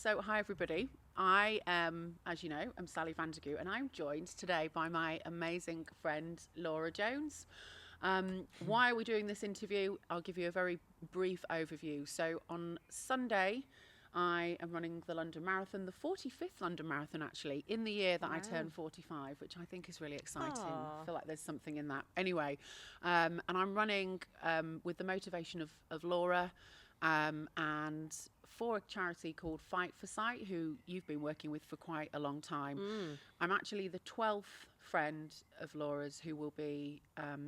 So, hi everybody. I am, as you know, I'm Sally Vandergoo, and I'm joined today by my amazing friend Laura Jones. Why are we doing this interview? I'll give you a very brief overview. So, on Sunday, I am running the London Marathon, the 45th London Marathon, actually, in the year that I Wow. turn 45, which I think is really exciting. I Aw. feel like there's something in that. Anyway, and I'm running with the motivation of Laura and for a charity called Fight for Sight, who you've been working with for quite a long time. Mm. I'm actually the 12th friend of Laura's who will be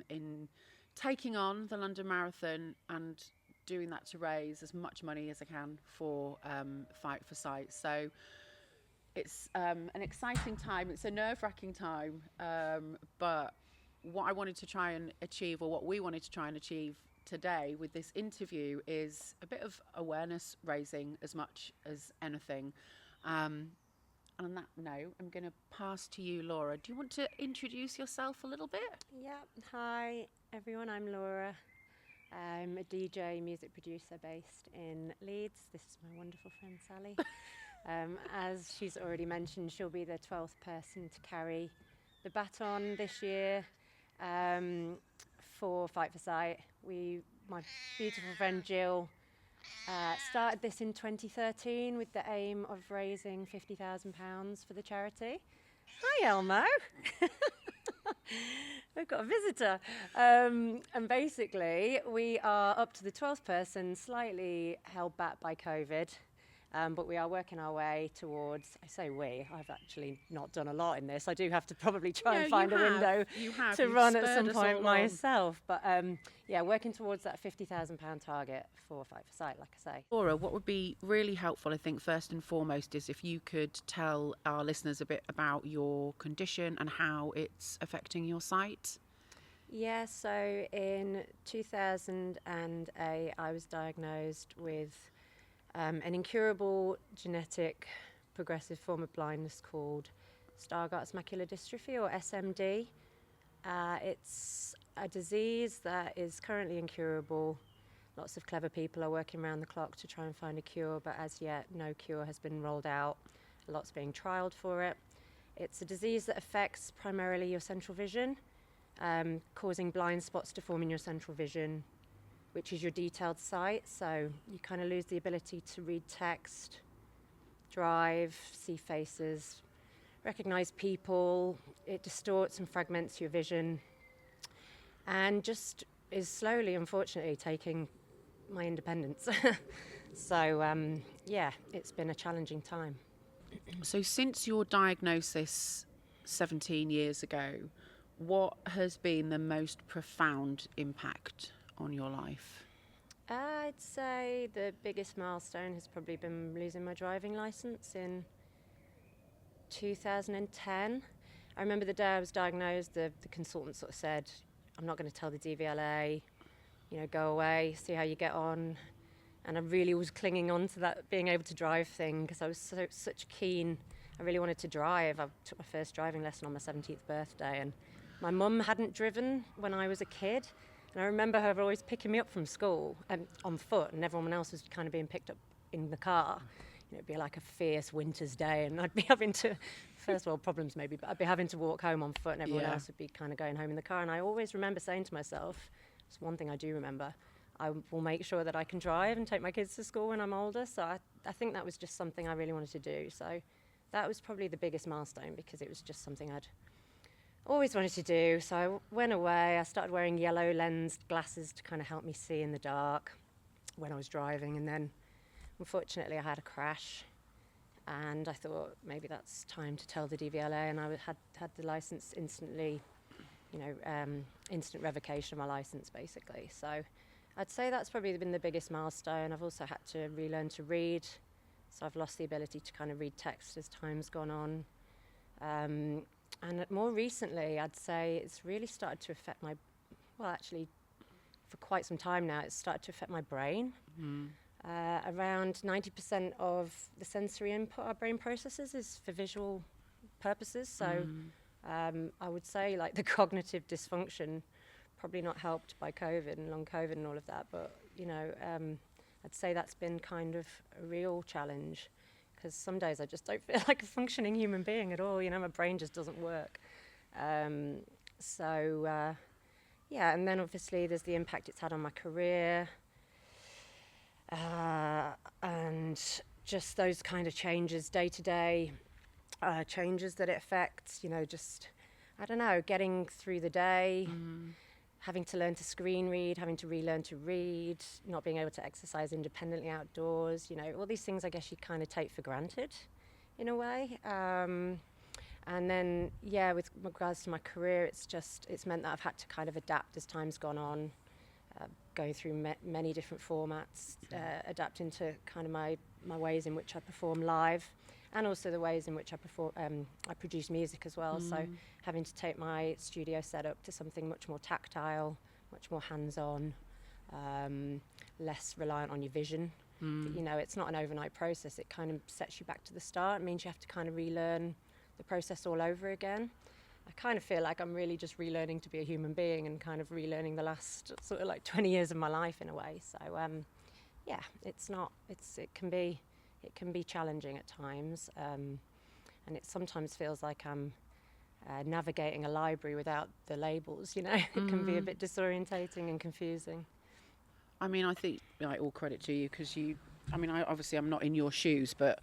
in taking on the London Marathon and doing that to raise as much money as I can for Fight for Sight. So it's an exciting time. It's a nerve-wracking time, but what I wanted to try and achieve, or what we wanted to try and achieve today with this interview, is a bit of awareness raising as much as anything. Um, and on that note, I'm going to pass to you, Laura. Do you want to introduce yourself a little bit? Yep. Hi, everyone. I'm Laura. I'm a DJ, music producer based in Leeds. This is my wonderful friend Sally. As she's already mentioned, she'll be the 12th person to carry the baton this year um, for Fight for Sight. My beautiful friend Jill, started this in 2013 with the aim of raising £50,000 for the charity. Hi, Elmo. We've got a visitor. And basically, we are up to the 12th person, slightly held back by COVID. But we are working our way towards, I say we, I've actually not done a lot in this. I do have to probably try and find a window to You've run at some spurred us point all on. myself. But yeah, working towards that £50,000 target for Fight for Sight, like I say. Laura, what would be really helpful, I think, first and foremost, is if you could tell our listeners a bit about your condition and how it's affecting your sight. Yeah, so in 2008, I was diagnosed with an incurable genetic progressive form of blindness called Stargardt's macular dystrophy, or SMD. It's a disease that is currently incurable. Lots of clever people are working around the clock to try and find a cure, but as yet, no cure has been rolled out. A lot's being trialled for it. It's a disease that affects primarily your central vision, causing blind spots to form in your central vision, which is your detailed sight. So you kind of lose the ability to read text, drive, see faces, recognize people. It distorts and fragments your vision and just is slowly, unfortunately, taking my independence. So, yeah, it's been a challenging time. So, since your diagnosis 17 years ago, what has been the most profound impact on your life? I'd say the biggest milestone has probably been losing my driving license in 2010. I remember the day I was diagnosed, the consultant sort of said, I'm not going to tell the DVLA, go away, see how you get on. And I really was clinging on to that being able to drive thing because I was such keen. I really wanted to drive. I took my first driving lesson on my 17th birthday, and my mum hadn't driven when I was a kid. And I remember her always picking me up from school on foot, and everyone else was kind of being picked up in the car. It'd be like a fierce winter's day, and I'd be having to, first world problems maybe, but I'd be having to walk home on foot, and everyone else would be kind of going home in the car. And I always remember saying to myself, it's one thing I do remember, I will make sure that I can drive and take my kids to school when I'm older. So I think that was just something I really wanted to do. So that was probably the biggest milestone because it was just something I'd always wanted to do. So I went away. I started wearing yellow lensed glasses to kind of help me see in the dark when I was driving. And then, unfortunately, I had a crash. And I thought maybe that's time to tell the DVLA. And I had the license instantly, instant revocation of my license, basically. So I'd say that's probably been the biggest milestone. I've also had to relearn to read. So I've lost the ability to kind of read text as time's gone on. And more recently, I'd say it's really started to affect actually, for quite some time now, it's started to affect my brain. Around 90% of the sensory input our brain processes is for visual purposes. So I would say like the cognitive dysfunction, probably not helped by COVID and long COVID and all of that, but I'd say that's been kind of a real challenge because some days I just don't feel like a functioning human being at all. You know, my brain just doesn't work. Yeah, and then obviously there's the impact it's had on my career, and just those kind of changes day to day, changes that it affects, you know, just, I don't know, getting through the day, having to learn to screen read, having to relearn to read, not being able to exercise independently outdoors, you know, all these things I guess you kind of take for granted in a way. And then, yeah, with regards to my career, it's meant that I've had to kind of adapt as time's gone on, going through many different formats, adapting to kind of my ways in which I perform live, and also the ways in which I produce music as well. So having to take my studio setup to something much more tactile, much more hands-on, less reliant on your vision. You know, it's not an overnight process. It kind of sets you back to the start. It means you have to kind of relearn the process all over again. I kind of feel like I'm really just relearning to be a human being and kind of relearning the last sort of like 20 years of my life in a way. So yeah, it can be challenging at times, and it sometimes feels like I'm navigating a library without the labels, you know. It can be a bit disorientating and confusing. I mean, I think, like, all credit to you, because I'm not in your shoes, but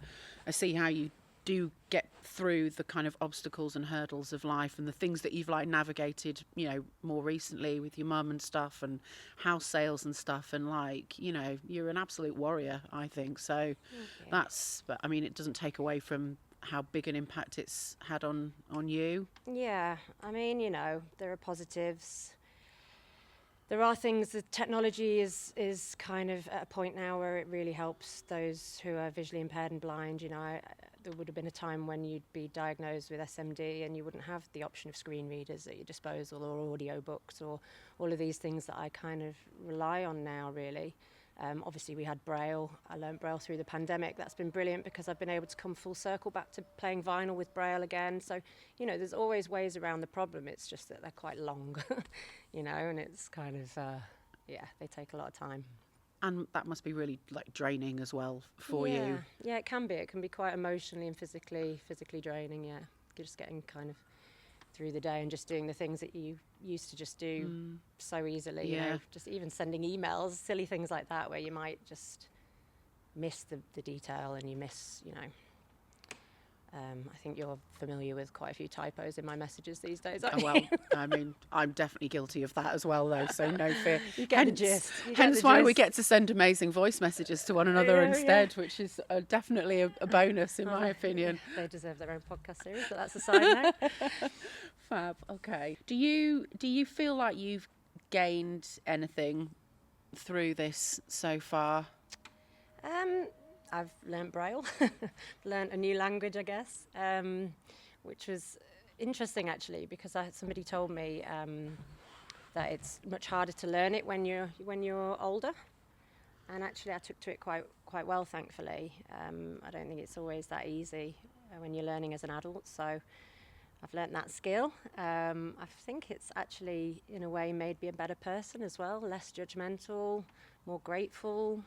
I see how you do get through the kind of obstacles and hurdles of life and the things that you've like navigated, you know, more recently with your mum and stuff and house sales and stuff, and like, you know, you're an absolute warrior, I think. So but I mean, it doesn't take away from how big an impact it's had on you. Yeah, I mean, you know, there are positives. There are things, the technology is kind of at a point now where it really helps those who are visually impaired and blind. You know, there would have been a time when you'd be diagnosed with SMD and you wouldn't have the option of screen readers at your disposal, or audio books, or all of these things that I kind of rely on now, really. Obviously, we had Braille. I learned Braille through the pandemic. That's been brilliant because I've been able to come full circle back to playing vinyl with Braille again. So, you know, there's always ways around the problem. It's just that they're quite long, you know, and it's kind of, they take a lot of time. And that must be really like draining as well for you. Yeah, it can be. It can be quite emotionally and physically draining, yeah. You're just getting kind of through the day and just doing the things that you used to just do so easily, you know, just even sending emails, silly things like that, where you might just miss the detail and you miss, you know. I think you're familiar with quite a few typos in my messages these days, aren't you? Well, I mean, I'm definitely guilty of that as well, though, so no fear. You get the gist. Hence why we get to send amazing voice messages to one another instead, which is definitely a bonus, in my opinion. They deserve their own podcast series, but that's a side note. Fab, okay. Do you feel like you've gained anything through this so far? I've learnt Braille, learnt a new language, I guess, which was interesting actually, because somebody told me that it's much harder to learn it when you're older, and actually I took to it quite well, thankfully. I don't think it's always that easy when you're learning as an adult, so I've learnt that skill. I think it's actually in a way made me a better person as well, less judgmental, more grateful.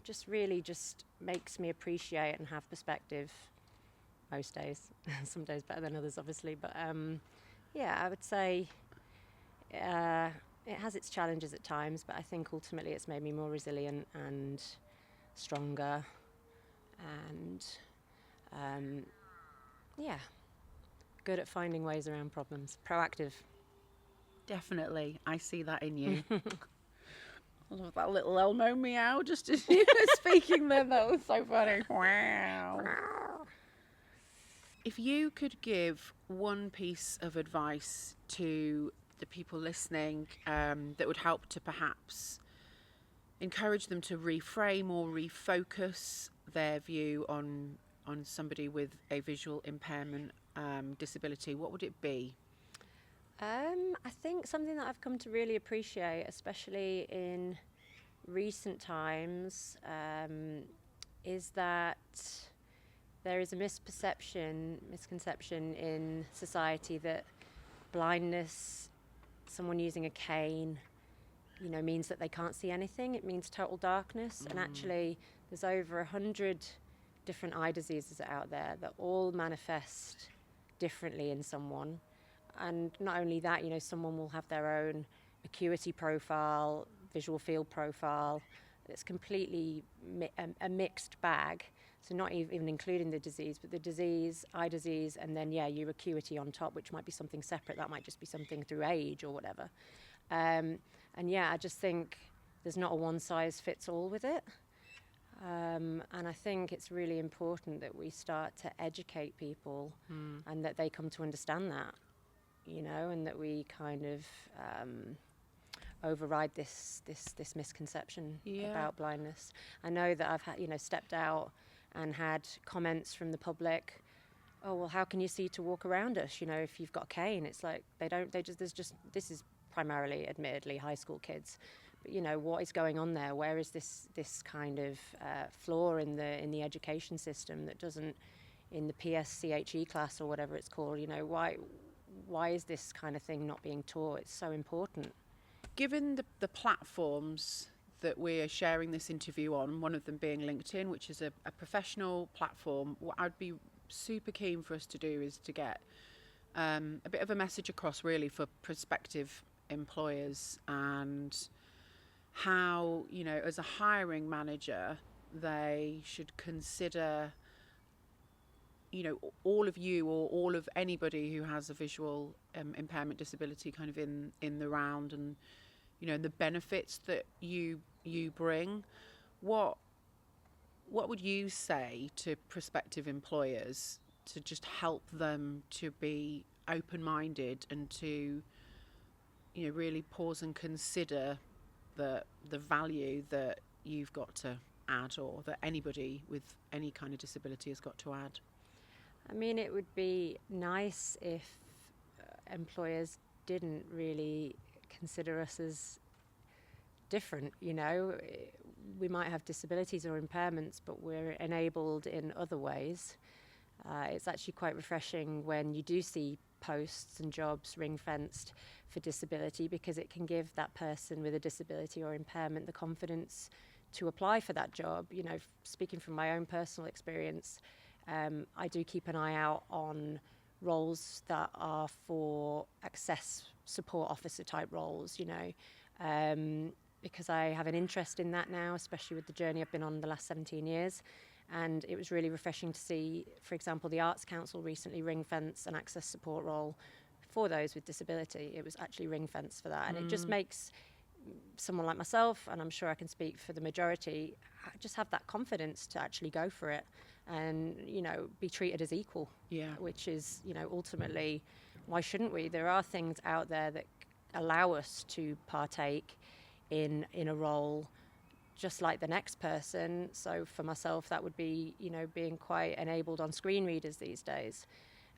Just really just makes me appreciate and have perspective most days. Some days better than others, obviously. But I would say it has its challenges at times, but I think ultimately it's made me more resilient and stronger and, good at finding ways around problems. Proactive. Definitely. I see that in you. I love that little Elmo meow just as you were speaking then. That was so funny. Wow. If you could give one piece of advice to the people listening that would help to perhaps encourage them to reframe or refocus their view on somebody with a visual impairment disability, what would it be? I think something that I've come to really appreciate, especially in recent times, is that there is a misconception in society that blindness, someone using a cane, means that they can't see anything. It means total darkness. And actually, there's over 100 different eye diseases out there that all manifest differently in someone. And not only that, someone will have their own acuity profile, visual field profile. It's completely a mixed bag. So not even including the disease, but the disease, eye disease, and then, your acuity on top, which might be something separate. That might just be something through age or whatever. I just think there's not a one-size-fits-all with it. And I think it's really important that we start to educate people and that they come to understand that, and that we kind of override this misconception about blindness. I know that I've had, stepped out and had comments from the public. Oh, well, how can you see to walk around us? If you've got a cane, it's like this is primarily, admittedly, high school kids. But, what is going on there? Where is this kind of flaw in the education system that doesn't, in the PSCHE class or whatever it's called, why is this kind of thing not being taught? It's so important. Given the platforms that we are sharing this interview on, one of them being LinkedIn, which is a professional platform, what I'd be super keen for us to do is to get a bit of a message across, really, for prospective employers, and how, as a hiring manager, they should consider, all of you or all of anybody who has a visual impairment disability kind of in the round, and the benefits that you bring. What would you say to prospective employers to just help them to be open-minded and to really pause and consider the value that you've got to add, or that anybody with any kind of disability has got to add? I mean, it would be nice if employers didn't really consider us as different. We might have disabilities or impairments, but we're enabled in other ways. It's actually quite refreshing when you do see posts and jobs ring-fenced for disability, because it can give that person with a disability or impairment the confidence to apply for that job. Speaking from my own personal experience, I do keep an eye out on roles that are for access support officer type roles, because I have an interest in that now, especially with the journey I've been on the last 17 years. And it was really refreshing to see, for example, the Arts Council recently ring-fence an access support role for those with disability. It was actually ring-fenced for that. And it just makes someone like myself, and I'm sure I can speak for the majority, just have that confidence to actually go for it and, be treated as equal. Yeah. Which is, ultimately, why shouldn't we? There are things out there that allow us to partake in a role just like the next person. So for myself, that would be, being quite enabled on screen readers these days.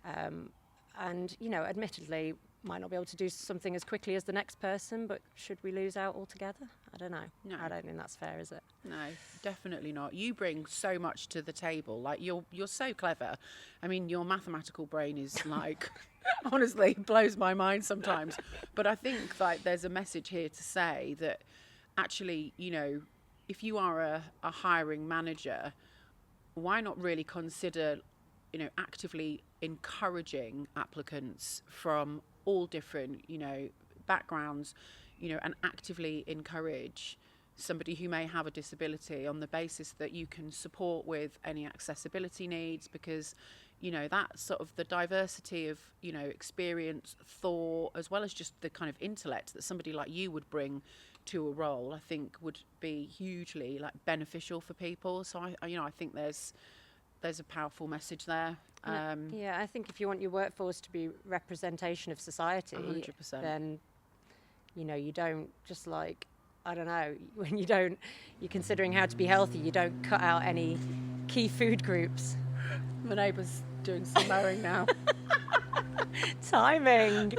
And, admittedly, might not be able to do something as quickly as the next person, but should we lose out altogether? I don't know. No. I don't think that's fair, is it? No, definitely not. You bring so much to the table. Like, you're so clever. I mean, your mathematical brain is like, honestly, blows my mind sometimes. But I think there's a message here to say that actually, if you are a hiring manager, why not really consider, actively encouraging applicants from all different, backgrounds, and actively encourage somebody who may have a disability on the basis that you can support with any accessibility needs, because, that's sort of the diversity of, experience, thought, as well as just the kind of intellect that somebody like you would bring to a role, I think would be hugely beneficial for people. So I think there's a powerful message there. I think if you want your workforce to be representation of society, 100%. Then you don't just I don't know, when you're considering how to be healthy, you don't cut out any key food groups. My neighbour's doing some mowing now. Timing.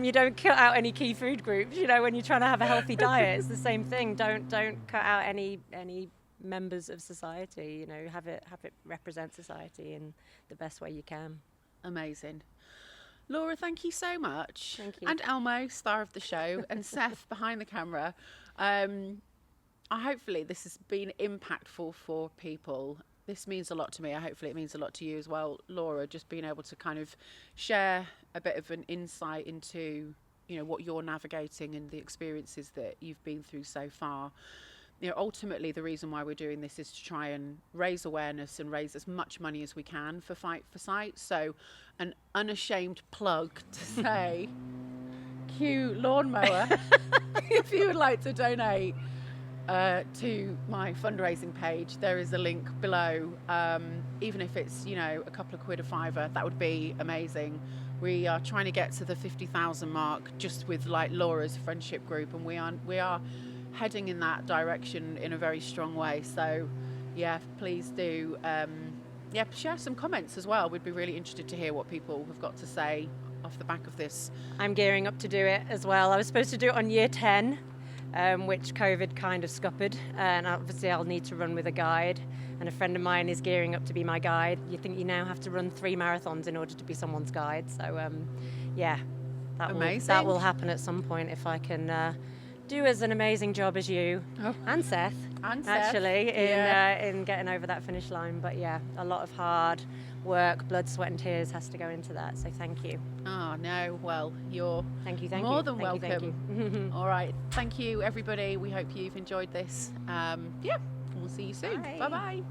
You don't cut out any key food groups. When you're trying to have a healthy diet, it's the same thing. Don't cut out any members of society. Have it represent society in the best way you can. Amazing. Laura, thank you so much. Thank you. And Elmo, star of the show, and Seth behind the camera. Hopefully this has been impactful for people. This means a lot to me. Hopefully it means a lot to you as well, Laura, just being able to kind of share a bit of an insight into, you know, what you're navigating and the experiences that you've been through so far. You know, ultimately the reason why we're doing this is to try and raise awareness and raise as much money as we can for Fight for Sight. So an unashamed plug to say, cue lawnmower, if you would like to donate to my fundraising page, there is a link below. Even if it's, you know, a couple of quid, a fiver, that would be amazing. We are trying to get to the 50,000 mark just with like Laura's friendship group, and we are heading in that direction in a very strong way. So yeah, please do share some comments as well. We'd be really interested to hear what people have got to say off the back of this. I'm gearing up to do it as well. I was supposed to do it on year 10, which COVID kind of scuppered, and obviously I'll need to run with a guide, and a friend of mine is gearing up to be my guide. You think you now have to run 3 marathons in order to be someone's guide, so yeah, that will happen at some point if I can do as an amazing job as you and Seth actually in getting over that finish line. But yeah, a lot of hard work, blood, sweat and tears has to go into that, so thank you. Oh no, well, you're thank you more than welcome. Thank you. All right, thank you everybody. We hope you've enjoyed this. We'll see you soon. Bye bye.